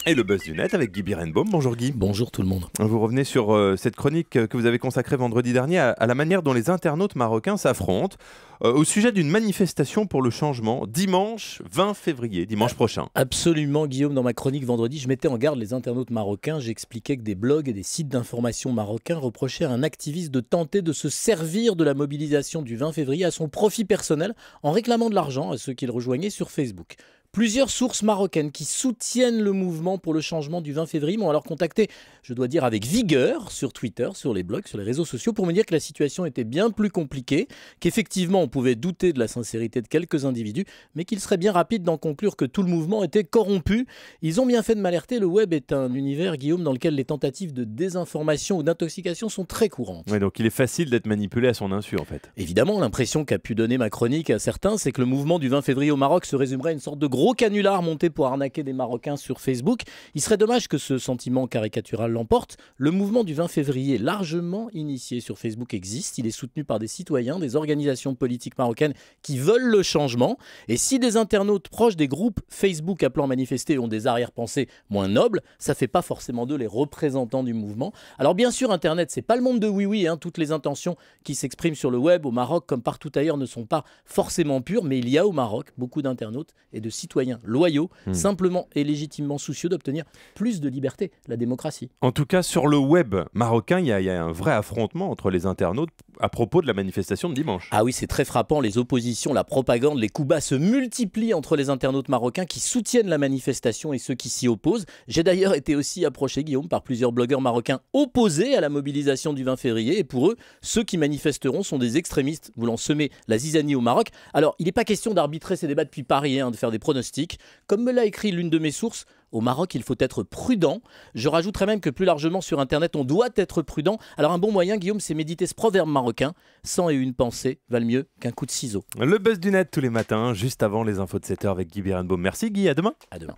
Et le buzz du net avec Guy Birenbaum. Bonjour Guy. Bonjour tout le monde. Vous revenez sur cette chronique que vous avez consacrée vendredi dernier à la manière dont les internautes marocains s'affrontent au sujet d'une manifestation pour le changement dimanche 20 février, dimanche prochain. Absolument Guillaume, dans ma chronique vendredi, je mettais en garde les internautes marocains. J'expliquais que des blogs et des sites d'information marocains reprochaient à un activiste de tenter de se servir de la mobilisation du 20 février à son profit personnel en réclamant de l'argent à ceux qu'il rejoignait sur Facebook. Plusieurs sources marocaines qui soutiennent le mouvement pour le changement du 20 février m'ont alors contacté, je dois dire avec vigueur, sur Twitter, sur les blogs, sur les réseaux sociaux, pour me dire que la situation était bien plus compliquée, qu'effectivement on pouvait douter de la sincérité de quelques individus, mais qu'il serait bien rapide d'en conclure que tout le mouvement était corrompu. Ils ont bien fait de m'alerter, le web est un univers, Guillaume, dans lequel les tentatives de désinformation ou d'intoxication sont très courantes. Ouais, donc il est facile d'être manipulé à son insu en fait. Évidemment, l'impression qu'a pu donner ma chronique à certains, c'est que le mouvement du 20 février au Maroc se résumerait à une sorte de gros canular monté pour arnaquer des Marocains sur Facebook. Il serait dommage que ce sentiment caricatural l'emporte. Le mouvement du 20 février, largement initié sur Facebook, existe. Il est soutenu par des citoyens, des organisations politiques marocaines qui veulent le changement. Et si des internautes proches des groupes Facebook appelant à manifester ont des arrière-pensées moins nobles, ça ne fait pas forcément d'eux les représentants du mouvement. Alors bien sûr, Internet, c'est pas le monde de oui-oui. Toutes les intentions qui s'expriment sur le web au Maroc comme partout ailleurs ne sont pas forcément pures, mais il y a au Maroc beaucoup d'internautes et de citoyens loyaux, simplement et légitimement soucieux d'obtenir plus de liberté, la démocratie. En tout cas, sur le web marocain, il y a un vrai affrontement entre les internautes à propos de la manifestation de dimanche. Ah oui, c'est très frappant, les oppositions, la propagande, les coups bas se multiplient entre les internautes marocains qui soutiennent la manifestation et ceux qui s'y opposent. J'ai d'ailleurs été aussi approché, Guillaume, par plusieurs blogueurs marocains opposés à la mobilisation du 20 février, et pour eux, ceux qui manifesteront sont des extrémistes voulant semer la zizanie au Maroc. Alors, il n'est pas question d'arbitrer ces débats depuis Paris, de faire des pronostics. Comme me l'a écrit l'une de mes sources, au Maroc, il faut être prudent. Je rajouterais même que plus largement sur Internet, on doit être prudent. Alors un bon moyen, Guillaume, c'est méditer ce proverbe marocain. 101 pensées valent mieux qu'un coup de ciseau. Le buzz du net tous les matins, juste avant les infos de 7h avec Guy Birenbaum. Merci Guy, à demain. À demain.